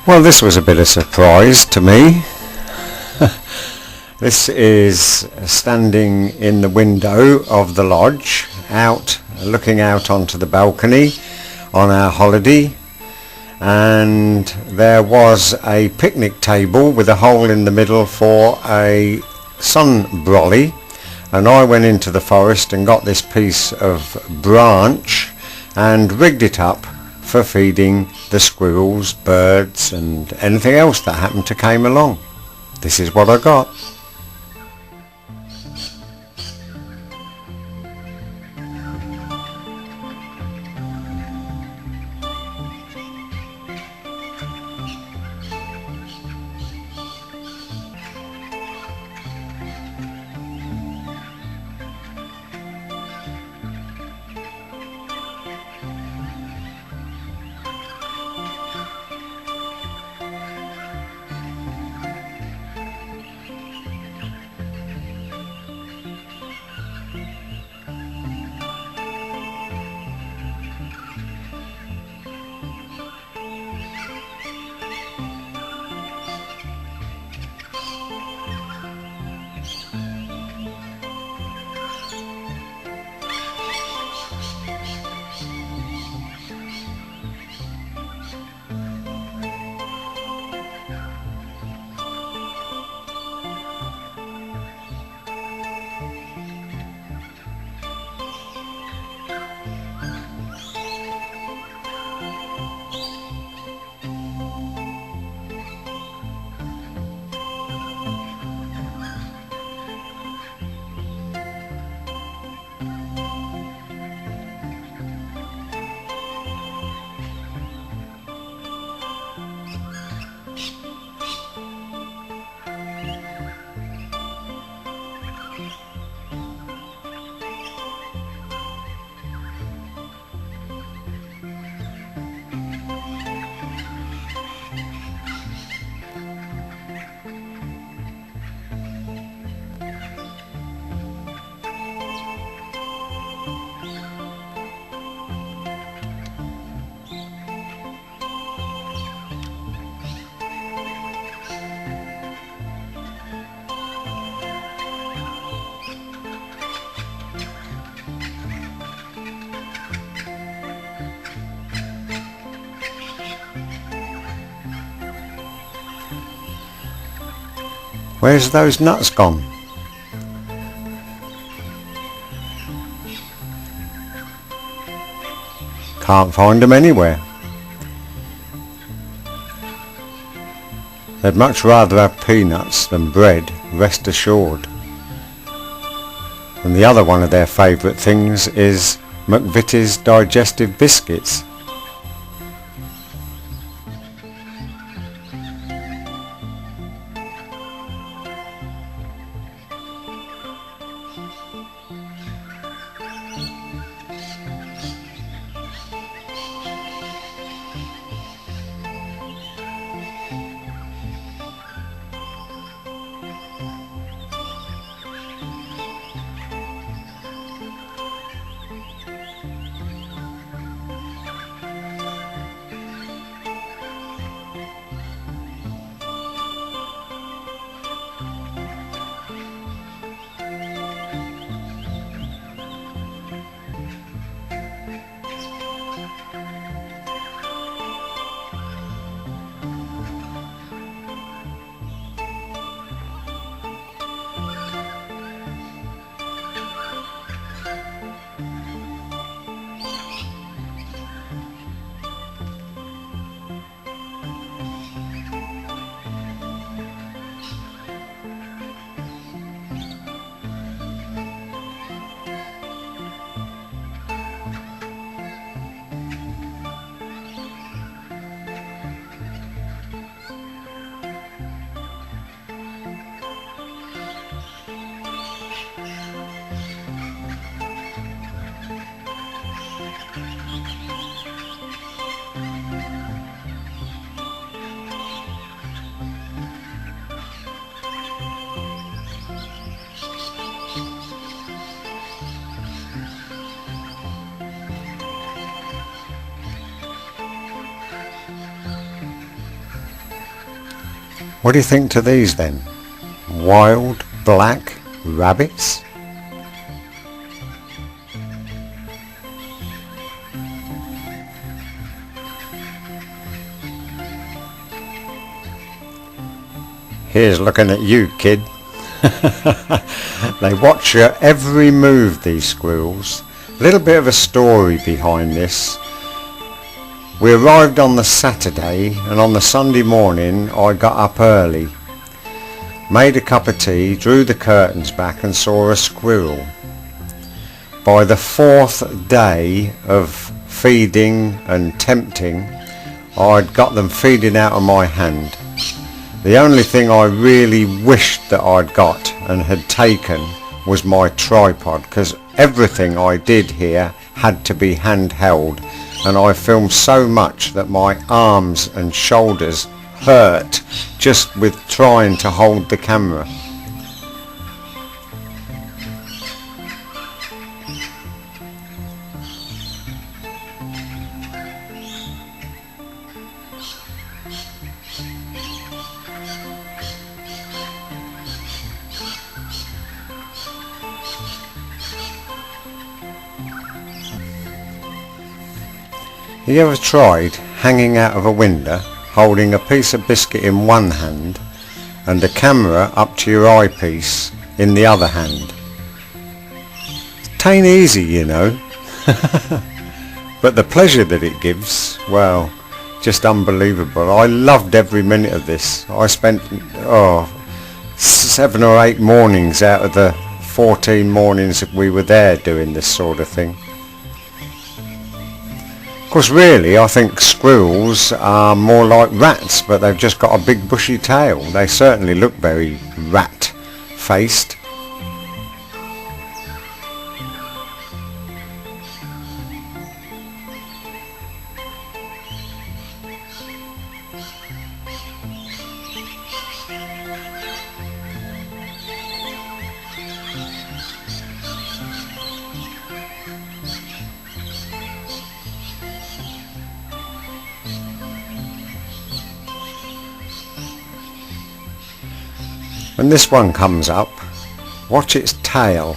Well, this was a bit of surprise to me. This is standing in the window of the lodge, looking out onto the balcony on our holiday, and there was a picnic table with a hole in the middle for a sun brolly, and I went into the forest and got this piece of branch and rigged it up for feeding the squirrels, birds and anything else that happened to came along. This is what I got. Where's those nuts gone? Can't find them anywhere. They'd much rather have peanuts than bread, rest assured. And the other one of their favourite things is McVitie's digestive biscuits. What do you think to these then? Wild black rabbits? Here's looking at you, kid. They watch your every move, these squirrels. A little bit of a story behind this. We arrived on the Saturday, and on the Sunday morning I got up early, made a cup of tea, drew the curtains back and saw a squirrel. By the fourth day of feeding and tempting, I'd got them feeding out of my hand. The only thing I really wished that I'd got and had taken was my tripod, because everything I did here had to be handheld, and I filmed so much that my arms and shoulders hurt just with trying to hold the camera. You ever tried hanging out of a window, holding a piece of biscuit in one hand and the camera up to your eyepiece in the other hand? Tain't easy, you know. But the pleasure that it gives, well, just unbelievable. I loved every minute of this. I spent 7 or 8 mornings out of the 14 mornings that we were there doing this sort of thing. Of course, really, I think squirrels are more like rats, but they've just got a big bushy tail. They certainly look very rat-faced. When this one comes up, watch its tail.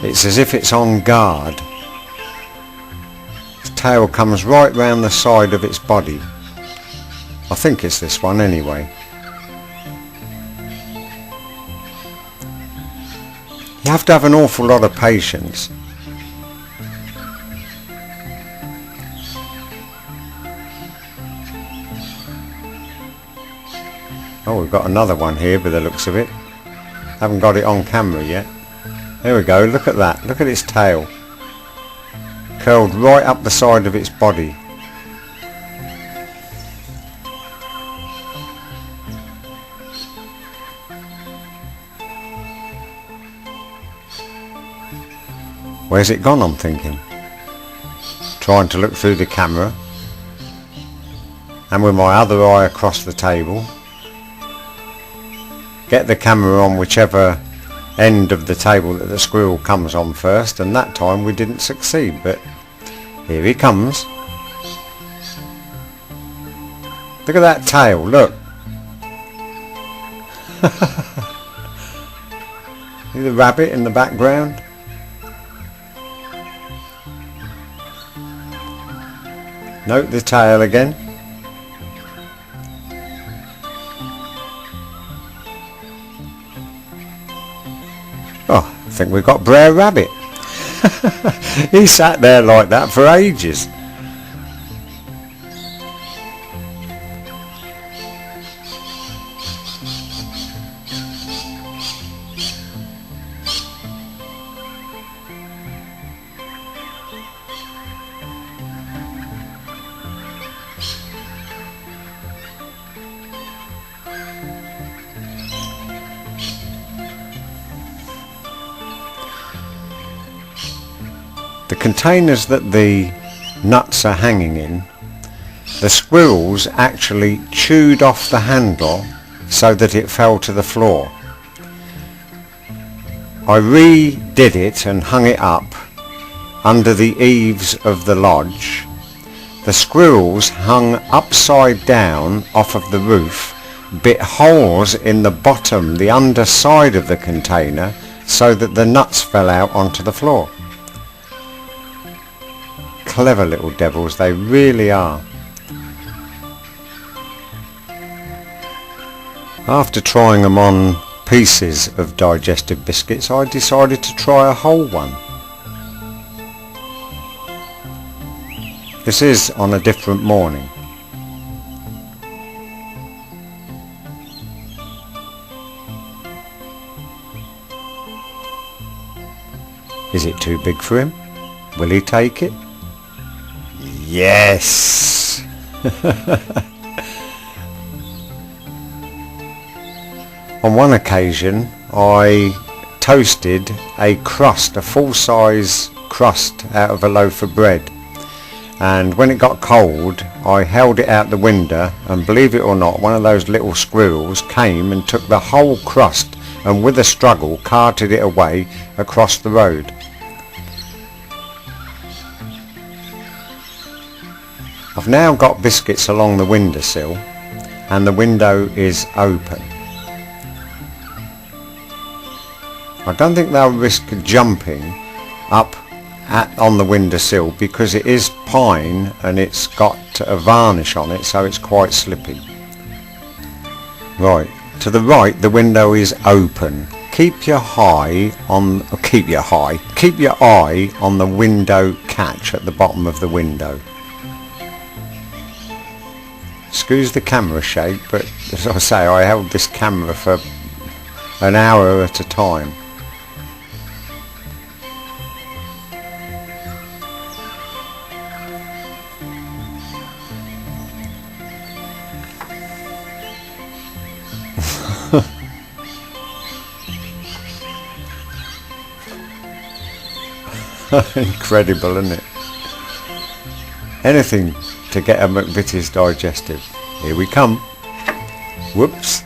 It's as if it's on guard. Its tail comes right round the side of its body. I think it's this one anyway. You have to have an awful lot of patience. Oh, we've got another one here by the looks of it. Haven't got it on camera yet. There we go, look at that. Look at its tail. Curled right up the side of its body. Where's it gone, I'm thinking? Trying to look through the camera. And with my other eye across the table. Get the camera on whichever end of the table that the squirrel comes on first, and that time we didn't succeed, but here he comes. Look at that tail, look. See the rabbit in the background? Note the tail again. Oh, I think we've got Brer Rabbit. He sat there like that for ages. The containers that the nuts are hanging in, the squirrels actually chewed off the handle so that it fell to the floor. I redid it and hung it up under the eaves of the lodge. The squirrels hung upside down off of the roof bit holes in the bottom, the underside of the container, so that the nuts fell out onto the floor. Clever little devils, they really are. After trying them on pieces of digestive biscuits, I decided to try a whole one. This is on a different morning. Is it too big for him? Will he take it? Yes! On one occasion I toasted a crust, a full-size crust out of a loaf of bread, and when it got cold I held it out the window, and believe it or not, one of those little squirrels came and took the whole crust and with a struggle carted it away across the road. I've now got biscuits along the windowsill and the window is open. I don't think they'll risk jumping up on the windowsill because it is pine and it's got a varnish on it, so it's quite slippy. Right, to the right the window is open. Keep your eye on the window catch at the bottom of the window. Excuse the camera shake, but as I say, I held this camera for an hour at a time. Incredible, isn't it? Anything to get a McVitie's digestive. Here we come. Whoops.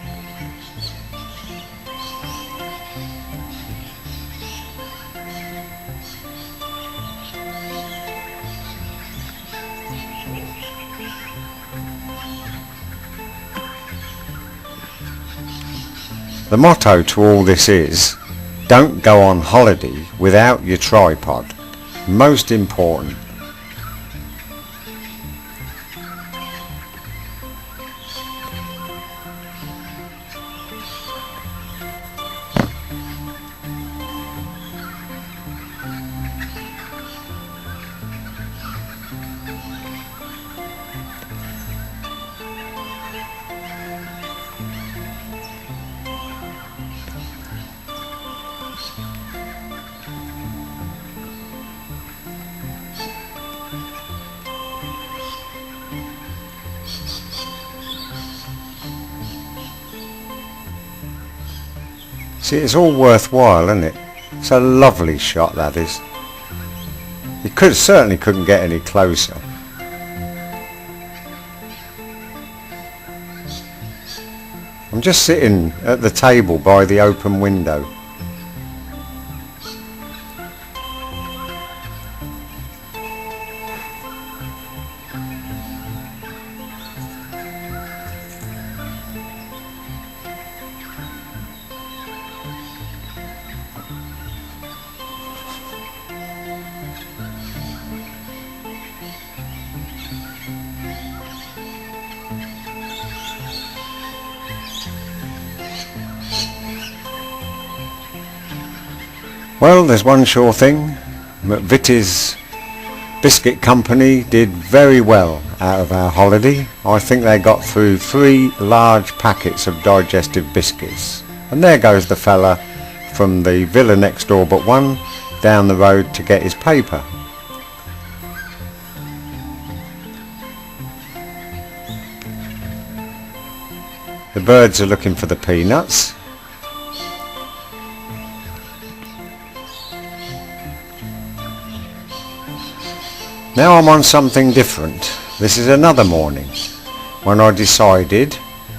The motto to all this is, don't go on holiday without your tripod. Most important. See, it's all worthwhile, isn't it? It's a lovely shot, that is. You certainly couldn't get any closer. I'm just sitting at the table by the open window. Well, there's one sure thing. McVitie's Biscuit Company did very well out of our holiday. I think they got through 3 large packets of digestive biscuits. And there goes the fella from the villa next door but one down the road to get his paper. The birds are looking for the peanuts. Now I'm on something different. This is another morning when I decided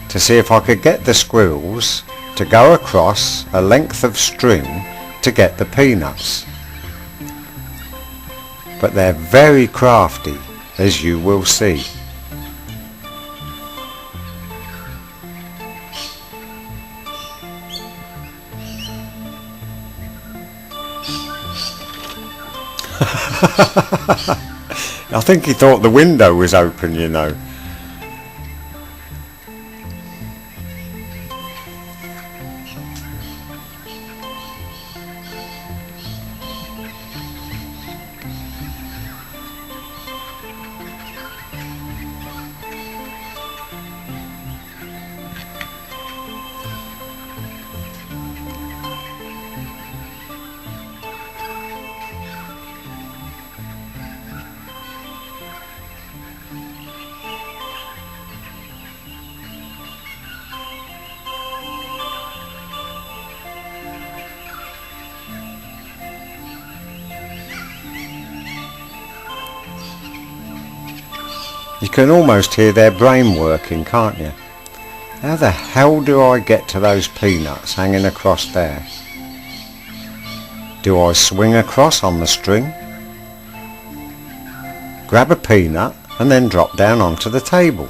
to see if I could get the squirrels to go across a length of string to get the peanuts. But they're very crafty, as you will see. I think he thought the window was open, you know. You can almost hear their brain working, can't you? How the hell do I get to those peanuts hanging across there? Do I swing across on the string, grab a peanut and then drop down onto the table?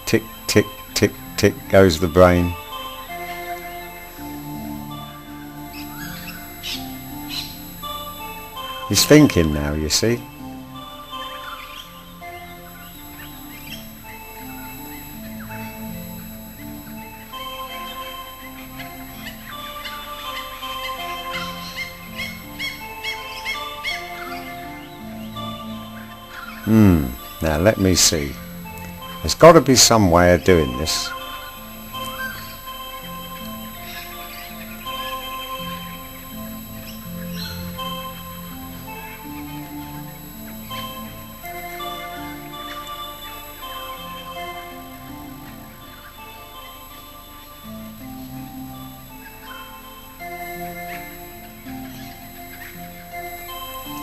Tick, tick, tick, tick goes the brain. He's thinking now, you see. Now let me see. There's got to be some way of doing this.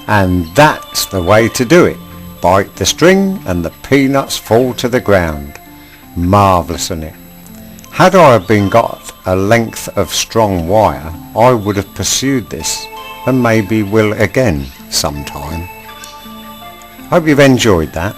And that's the way to do it. Bite the string and the peanuts fall to the ground. Marvellous, isn't it? Had I been got a length of strong wire, I would have pursued this and maybe will again sometime. Hope you've enjoyed that.